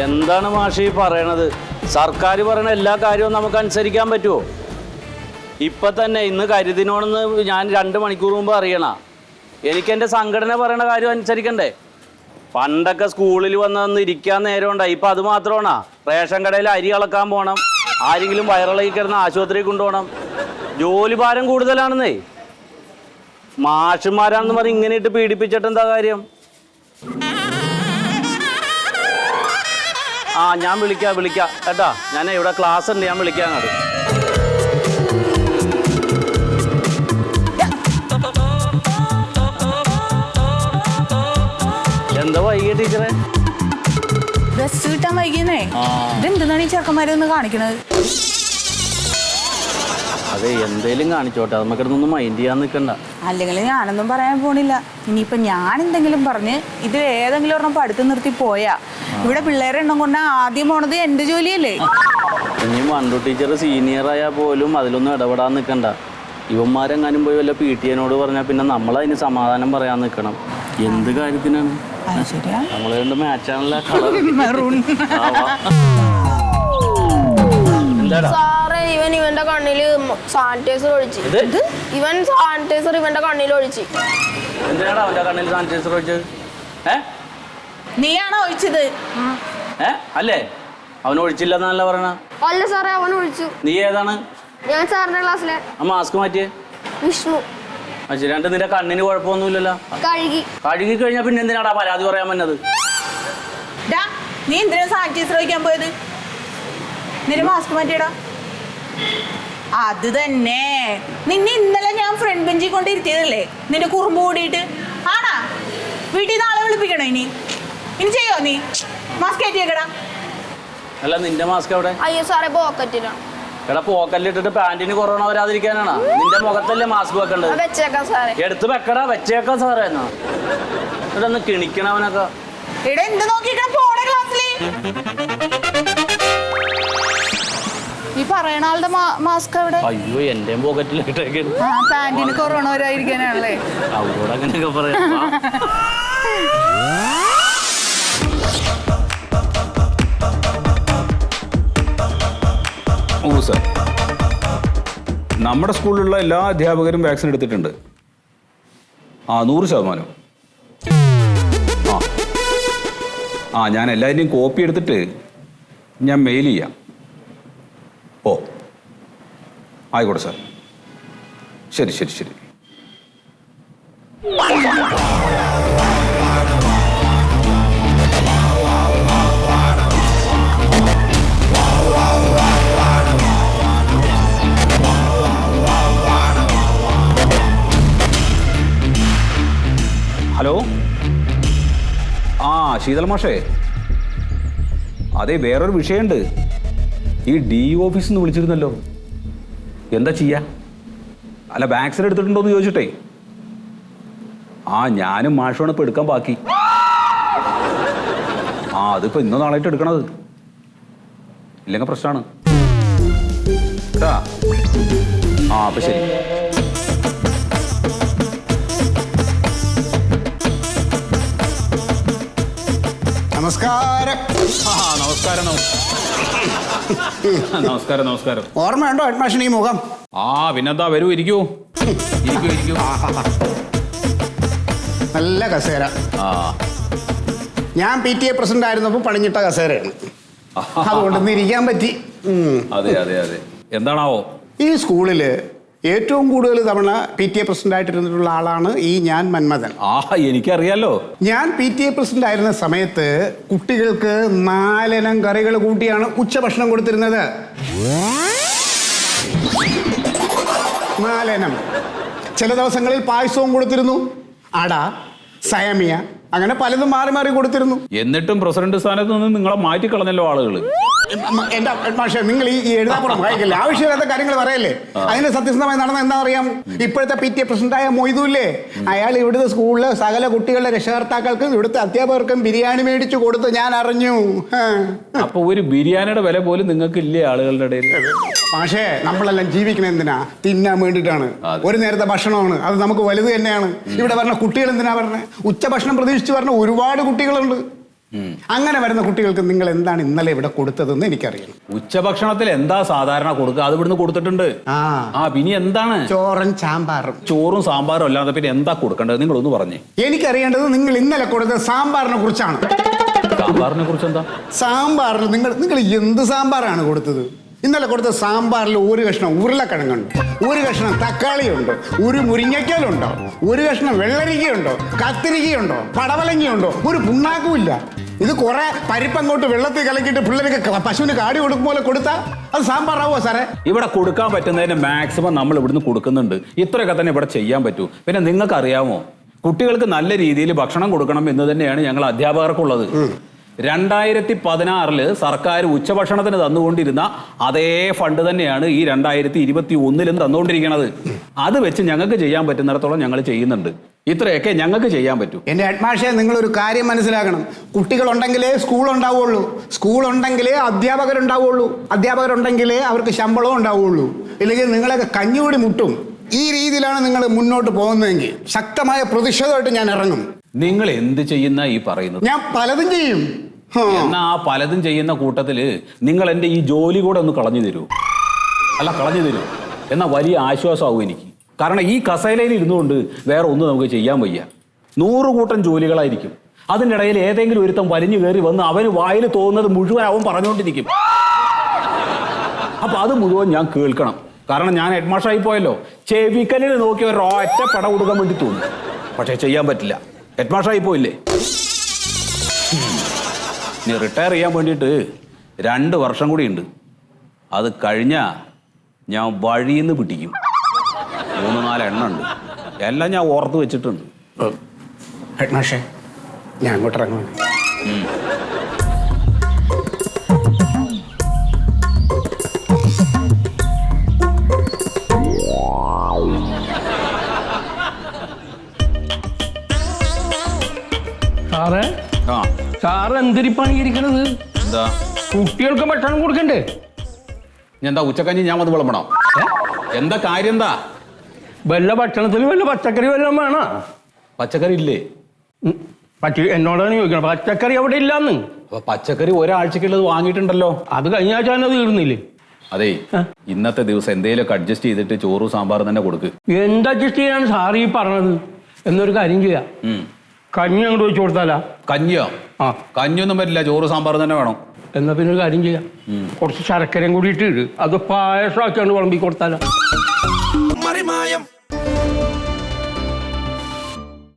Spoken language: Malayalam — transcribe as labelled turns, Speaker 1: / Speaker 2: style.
Speaker 1: എന്താണ് മാഷി പറയണത്? സർക്കാർ പറയുന്ന എല്ലാ കാര്യവും നമുക്ക് അനുസരിക്കാൻ പറ്റുമോ? ഇപ്പം തന്നെ ഇന്ന് കരുതിനോണെന്ന് ഞാൻ 2 മണിക്കൂർ മുമ്പ് അറിയണ. എനിക്കെൻ്റെ സംഘടന പറയണ കാര്യം അനുസരിക്കണ്ടേ? പണ്ടൊക്കെ സ്കൂളിൽ വന്ന് ഇരിക്കാൻ നേരം ഉണ്ടായി. ഇപ്പം അത് മാത്രമാണോ? റേഷൻ കടയിൽ അരി അളക്കാൻ പോകണം, ആരെങ്കിലും വയറിളകി കിടന്ന് ആശുപത്രിയിൽ കൊണ്ടുപോകണം. ജോലി ഭാരം കൂടുതലാണെന്നേ. മാഷന്മാരാണെന്ന് പറഞ്ഞ് ഇങ്ങനെ ഇട്ട് പീഡിപ്പിച്ചിട്ട് എന്താ കാര്യം? ആ ഞാൻ വിളിക്കാം കേട്ടാ. ഞാൻ ഇവിടെ ക്ലാസ് ഉണ്ട്, ഞാൻ വിളിക്കാം അങ്ങോട്ട്. എന്താ വൈകിയ ടീച്ചറെ?
Speaker 2: ബസ് കിട്ടാൻ വൈകിയെന്നേ. ഇതെന്താണ് ഈ ചെറുക്കന്മാരൊന്ന് കാണിക്കണത്?
Speaker 1: അതെ, എന്തേലും കാണിച്ചോട്ടെ, നമുക്കിടന്നൊന്നും മൈൻഡ് ചെയ്യാൻ നിൽക്കണ്ട.
Speaker 2: അല്ലെങ്കിൽ ഞാനൊന്നും പറയാൻ പോണില്ല. ഇനിയിപ്പൊ ഞാൻ എന്തെങ്കിലും പറഞ്ഞ് ഇത് ഏതെങ്കിലും ഒരെണ്ണം പഠിത്തം നിർത്തി പോയാ ഇവിടെ പിള്ളേരെ എണ്ണം കൊണ്ടാ ആദ്യം പോണത് എന്റെ ജോലിയല്ലേ.
Speaker 1: ഇനി മണ്ടു ടീച്ചർ സീനിയർ ആയാൽ പോലും അതിലൊന്നും ഇടപെടാൻ നിൽക്കണ്ട. ഇവന്മാരെങ്ങാനും പോയി വല്ല PTAനോട് പറഞ്ഞാൽ പിന്നെ നമ്മളതിന് സമാധാനം പറയാൻ നിൽക്കണം. എന്ത് കാര്യത്തിനാണ്? നമ്മളെ കൊണ്ട് മാച്ചാണല്ല കളർ.
Speaker 3: സാറേ, ഇവന്റെ കണ്ണില് സാനിറ്റൈസർ ഒഴിച്ചു. സാനിറ്റൈസർ ഇവന്റെ കണ്ണിൽ ഒഴിച്ചു.
Speaker 1: എന്തിനാണ് അവന്റെ കണ്ണിൽ സാനിറ്റൈസർ ഒഴിച്ചത്?
Speaker 2: നീയാണോ ഒഴിച്ചത്?
Speaker 1: അല്ലേ? അവൻ ഒഴിച്ചില്ലെന്നല്ല പറയണ.
Speaker 3: അല്ല സാറേ, അവൻ ഒഴിച്ചു.
Speaker 1: നീ ഏതാണ്?
Speaker 3: ഞാൻ സാറിന്റെ ക്ലാസ്സിലെ.
Speaker 1: ആ മാസ്ക് മാറ്റിയേ.
Speaker 3: വിഷ്ണു.
Speaker 1: ശരിയാണ്ട് നിന്റെ കണ്ണിന് കുഴപ്പമൊന്നുമില്ലല്ലോ. കഴുകി കഴിഞ്ഞാ പിന്നെ എന്തിനാടാ പരാതി പറയാൻ വന്നത്?
Speaker 2: നീ എന്തിനാ സാനിറ്റൈസർ ഒഴിക്കാൻ പോയത്? നിന്റെ മാസ്ക് മാറ്റിയടാ. അത് തന്നെ, നിന്നെ ഇന്നലെ ഞാൻ ഫ്രണ്ട് ബെഞ്ചിൽ കൊണ്ടിരുത്തിയതല്ലേ നിന്റെ കുറുമ്പ് കൂടിയിട്ട്? ആണാ? വീട്ടിൽ നിന്ന് ആളെ വിളിപ്പിക്കണോ? ഇനി ചെയ്യോ? നീ മാസ്ക് കയറ്റിയേക്കടാ.
Speaker 1: അല്ല, നിന്റെ മാസ്ക് എവിടെ?
Speaker 3: അയ്യോ സാറേ, പോക്കറ്റിലാണ്.
Speaker 1: എടാ, പോക്കറ്റിലിട്ടിട്ട് പാന്റിന് കൊറോണ വരാതിരിക്കാനാണ്. നിന്റെ മുഖത്തല്ലേ മാസ്ക് വെക്കേണ്ടത്?
Speaker 3: വെച്ചേക്കാം സാറേ.
Speaker 1: എടുത്ത് വെക്കടാ. വെച്ചേക്കാം സാറേ. എന്നാ ഇവിടെ ഒന്ന് കിണിക്കണവനൊക്കെ.
Speaker 2: ഇവിടെ എന്ത് നോക്കിട്ടാ പോണേ ക്ലാസ്സില്? ഈ പറയണ ആളുടെ മാസ്ക് എവിടെ?
Speaker 1: അയ്യോ, എന്റെ പോക്കറ്റിലിട്ടേക്ക്.
Speaker 2: പാന്റിന് കൊറോണ വരാതിരിക്കാനാണല്ലേ?
Speaker 1: അവരോട് അങ്ങനെയൊക്കെ പറയാം.
Speaker 4: ഓ സർ, നമ്മുടെ സ്കൂളിലുള്ള എല്ലാ അധ്യാപകരും വാക്സിൻ എടുത്തിട്ടുണ്ട്. 100%. ഞാൻ എല്ലാവരുടെയും കോപ്പി എടുത്തിട്ട് ഞാൻ മെയിൽ ചെയ്യാം. ഓ ആയിക്കോട്ടെ സാർ. ശരി. ഹലോ. ശീതൾ മാഷേ, അതെ, വേറൊരു വിഷയമുണ്ട്. ഈ DE ഓഫീസിൽ നിന്ന് വിളിച്ചിരുന്നല്ലോ. എന്താ ചെയ്യാ? അല്ല, വാക്സിൻ എടുത്തിട്ടുണ്ടോയെന്ന് ചോദിച്ചിട്ടേ. ഞാനും മാഷുമാണ് ഇപ്പോൾ എടുക്കാൻ ബാക്കി. അതിപ്പോൾ ഇന്നോ നാളായിട്ട് എടുക്കണത്. ഇല്ലെങ്കിൽ പ്രശ്നമാണ് കേട്ടാ. അപ്പം ശരി.
Speaker 5: നമസ്കാരം.
Speaker 4: നമസ്കാരം.
Speaker 5: ഓർമ്മയുണ്ടോ ഹെഡ്മാഷിന് ഈ മുഖം?
Speaker 4: പിന്നെന്താ, വരൂ, ഇരിക്കൂ.
Speaker 5: നല്ല കസേര. ഞാൻ PTA പ്രസിഡന്റ് ആയിരുന്നപ്പോൾ പണിഞ്ഞിട്ട കസേരയാണ്. അതുകൊണ്ട് ഇന്ന് ഇരിക്കാൻ പറ്റി.
Speaker 4: അതെ. എന്താണാവോ?
Speaker 5: ഈ സ്കൂളില് ഏറ്റവും കൂടുതൽ തവണ PTA പ്രസിഡന്റ് ആയിട്ടിരുന്നിട്ടുള്ള ആളാണ് ഞാൻ മന്മഥൻ.
Speaker 4: എനിക്കറിയാലോ.
Speaker 5: ഞാൻ PTA പ്രസിഡന്റ് ആയിരുന്ന സമയത്ത് കുട്ടികൾക്ക് 4 ഇനം കറികൾ കൂട്ടിയാണ് ഉച്ചഭക്ഷണം കൊടുത്തിരുന്നത്. 4 ഇനം. ചില ദിവസങ്ങളിൽ പായസവും കൊടുത്തിരുന്നു. അട, സയമിയ, അങ്ങനെ പലതും മാറി മാറി കൊടുത്തിരുന്നു.
Speaker 4: എന്നിട്ടും പ്രസിഡന്റ് സ്ഥാനത്ത് നിന്ന് നിങ്ങളെ മാറ്റിക്കളഞ്ഞല്ലോ ആളുകൾ.
Speaker 5: എന്റെ പക്ഷേ നിങ്ങൾ ഈ എഴുതാപ്പുറം വായിക്കില്ലേ? ആവശ്യമില്ലാത്ത കാര്യങ്ങൾ പറയല്ലേ? അതിന്റെ സത്യസന്ധമായി നടന്ന എന്താ അറിയാം? ഇപ്പോഴത്തെ PTA പ്രസിഡന്റായ മൊയ്തുല്ലേ, അയാൾ ഇവിടുത്തെ സ്കൂളിലെ സകല കുട്ടികളുടെ രക്ഷകർത്താക്കൾക്കും ഇവിടുത്തെ അധ്യാപകർക്കും ബിരിയാണി മേടിച്ചു കൊടുത്ത് ഞാൻ അറിഞ്ഞു.
Speaker 4: അപ്പൊ ഒരു ബിരിയാണിയുടെ വില പോലും നിങ്ങൾക്ക് ഇല്ലേ ആളുകളുടെ ഇടയിൽ?
Speaker 5: പക്ഷേ നമ്മളെല്ലാം ജീവിക്കണ എന്തിനാ? തിന്നാൻ വേണ്ടിയിട്ടാണ്. ഒരു നേരത്തെ ഭക്ഷണമാണ്, അത് നമുക്ക് വലുത് തന്നെയാണ്. ഇവിടെ പറഞ്ഞ കുട്ടികൾ എന്തിനാ പറഞ്ഞത്? ഉച്ചഭക്ഷണം പ്രതീക്ഷിച്ച് പറഞ്ഞ ഒരുപാട് കുട്ടികളുണ്ട്. അങ്ങനെ വരുന്ന കുട്ടികൾക്ക് നിങ്ങൾ എന്താണ് ഇന്നലെ ഇവിടെ കൊടുത്തതെന്ന് എനിക്കറിയണം.
Speaker 4: ഉച്ചഭക്ഷണത്തിൽ എന്താ സാധാരണ കൊടുക്കുക? അത് ഇവിടുന്ന് കൊടുത്തിട്ടുണ്ട്. പിന്നെ എന്താണ്?
Speaker 5: ചോറും സാമ്പാറും.
Speaker 4: ചോറും സാമ്പാറും അല്ലാതെ പിന്നെ എന്താ കൊടുക്കേണ്ടത്? നിങ്ങളൊന്ന് പറഞ്ഞേ.
Speaker 5: എനിക്കറിയേണ്ടത് നിങ്ങൾ ഇന്നലെ കൊടുത്ത സാമ്പാറിനെ കുറിച്ചാണ്.
Speaker 4: സാമ്പാറിനെ കുറിച്ച് എന്താ?
Speaker 5: സാമ്പാറിൽ നിങ്ങൾ എന്ത് സാമ്പാറാണ് കൊടുത്തത്? ഇന്നലെ കൊടുത്ത സാമ്പാറിൽ ഒരു കഷ്ണം ഉരുളക്കിഴങ്ങുണ്ട്, ഒരു കഷ്ണം തക്കാളിയുണ്ട്, ഒരു മുരിങ്ങയ്ക്കലുണ്ടോ, ഒരു കഷ്ണം വെള്ളരിക്കയുണ്ടോ, കത്തിരിക്കയുണ്ടോ, പടവലങ്ങിയുണ്ടോ, ഒരു പുണ്ണാക്കുമില്ല. ഇത് കുറെ പരിപ്പങ്ങോട്ട് വെള്ളത്തിൽ കലക്കിയിട്ട് പിള്ളേർക്ക് പശുവിന് കാടി കൊടുക്കും പോലെ കൊടുത്താൽ അത് സാമ്പാറാവോ സാറേ?
Speaker 4: ഇവിടെ കൊടുക്കാൻ പറ്റുന്നതിന് മാക്സിമം നമ്മൾ ഇവിടുന്ന് കൊടുക്കുന്നുണ്ട്. ഇത്രയൊക്കെ തന്നെ ഇവിടെ ചെയ്യാൻ പറ്റൂ. പിന്നെ നിങ്ങൾക്ക് അറിയാമോ, കുട്ടികൾക്ക് നല്ല രീതിയിൽ ഭക്ഷണം കൊടുക്കണം എന്ന് തന്നെയാണ് ഞങ്ങൾ അധ്യാപകർക്കുള്ളത്. 2016 സർക്കാർ ഉച്ചഭക്ഷണത്തിന് തന്നുകൊണ്ടിരുന്ന അതേ ഫണ്ട് തന്നെയാണ് ഈ 2021 തന്നുകൊണ്ടിരിക്കുന്നത്. അത് വെച്ച് ഞങ്ങൾക്ക് ചെയ്യാൻ പറ്റുന്നിടത്തോളം ഞങ്ങൾ ചെയ്യുന്നുണ്ട്. ഇത്രയൊക്കെ ഞങ്ങൾക്ക് ചെയ്യാൻ പറ്റൂ.
Speaker 5: എൻ്റെ ഹെഡ്മാഷെ, നിങ്ങളൊരു കാര്യം മനസ്സിലാക്കണം. കുട്ടികളുണ്ടെങ്കിലേ സ്കൂൾ ഉണ്ടാവുള്ളൂ, സ്കൂൾ ഉണ്ടെങ്കിലേ അധ്യാപകരുണ്ടാവുള്ളൂ, അധ്യാപകരുണ്ടെങ്കിലേ അവർക്ക് ശമ്പളവും ഉണ്ടാവുള്ളൂ. ഇല്ലെങ്കിൽ നിങ്ങളൊക്കെ കഞ്ഞുകൂടി മുട്ടും. ഈ രീതിയിലാണ് നിങ്ങൾ മുന്നോട്ട് പോകുന്നതെങ്കിൽ ശക്തമായ പ്രതിഷേധമായിട്ട് ഞാൻ ഇറങ്ങും.
Speaker 4: നിങ്ങൾ എന്ത് ചെയ്യുന്ന ഈ പറയുന്നത്?
Speaker 5: ഞാൻ പലതും ചെയ്യും.
Speaker 4: എന്നാ ആ പലതും ചെയ്യുന്ന കൂട്ടത്തില് നിങ്ങൾ എൻ്റെ ഈ ജോലി കൂടെ ഒന്ന് കളഞ്ഞു തരൂ. കളഞ്ഞു തരൂ എന്നാ വലിയ ആശ്വാസമാവും എനിക്ക്. കാരണം ഈ കസേലയിൽ ഇരുന്നുകൊണ്ട് വേറെ ഒന്നും നമുക്ക് ചെയ്യാൻ വയ്യ. 100 കൂട്ടം ജോലികളായിരിക്കും. അതിൻ്റെ ഇടയിൽ ഏതെങ്കിലും ഒരുത്തം വലിഞ്ഞു കയറി വന്ന് അവന് വായിൽ തോന്നുന്നത് മുഴുവൻ അവൻ പറഞ്ഞുകൊണ്ടിരിക്കും. അപ്പൊ അത് മുഴുവൻ ഞാൻ കേൾക്കണം. കാരണം ഞാൻ ഹെഡ്മാഷായി പോയല്ലോ. ചെവിക്കലിൽ നോക്കി ഒരൊറ്റ പട കൊടുക്കാൻ വേണ്ടി തോന്നും. പക്ഷെ ചെയ്യാൻ പറ്റില്ല. ഹെഡ്മാഷായി പോയില്ലേ. നീ റിട്ടയർ ചെയ്യാൻ വേണ്ടിയിട്ട് 2 വർഷം കൂടി ഉണ്ട്. അത് കഴിഞ്ഞാൽ ഞാൻ വഴിയിൽ നിന്ന് പിടിക്കും. 3-4 എണ്ണം ഉണ്ട്. എല്ലാം ഞാൻ ഓർത്ത് വെച്ചിട്ടുണ്ട്.
Speaker 5: ഹെഡ്മാഷെ, ഞാൻ അങ്ങോട്ട് ഇറങ്ങും.
Speaker 6: സാറേ, സാറ് എന്തിരിപ്പാണ് ഇരിക്കണത്?
Speaker 4: എന്താ?
Speaker 6: കുട്ടികൾക്ക് ഭക്ഷണം കൊടുക്കണ്ടേ?
Speaker 4: എന്താ ഉച്ചക്കഞ്ഞി ഞാൻ വന്ന് വിളമ്പണോ? എന്താ കാര്യം? എന്താ
Speaker 6: വല്ല ഭക്ഷണത്തിന് വല്ല പച്ചക്കറി വല്ലതും വേണോ?
Speaker 4: പച്ചക്കറി ഇല്ലേ?
Speaker 6: എന്നോടാണ് ചോദിക്കണം. പച്ചക്കറി അവിടെ ഇല്ലാന്ന്.
Speaker 4: അപ്പൊ പച്ചക്കറി ഒരാഴ്ചക്കുള്ളത് വാങ്ങിയിട്ടുണ്ടല്ലോ.
Speaker 6: അത് കഴിഞ്ഞ ആഴ്ച തന്നെ തീർന്നില്ലേ?
Speaker 4: അതെ, ഇന്നത്തെ ദിവസം എന്തെങ്കിലുമൊക്കെ അഡ്ജസ്റ്റ് ചെയ്തിട്ട് ചോറും സാമ്പാറും തന്നെ കൊടുക്ക്.
Speaker 6: എന്ത് അഡ്ജസ്റ്റ് ചെയ്യാനാണ് സാറ് ഈ പറഞ്ഞത്? എന്നൊരു കാര്യം ചെയ്യാം, കഞ്ഞി അങ്ങോട്ട് വെച്ച് കൊടുത്താലാ?
Speaker 4: കഞ്ഞിയോ? കഞ്ഞിയൊന്നും പറ്റില്ല, ചോറ് സാമ്പാറും തന്നെ വേണം.
Speaker 6: എന്നാ പിന്നെ ഒരു കാര്യം ചെയ്യാം, കുറച്ച് ശർക്കരയും കൂടി ഇട്ട് അത് പായസമാക്കിയാണ് വിളമ്പി കൊടുത്താലാ?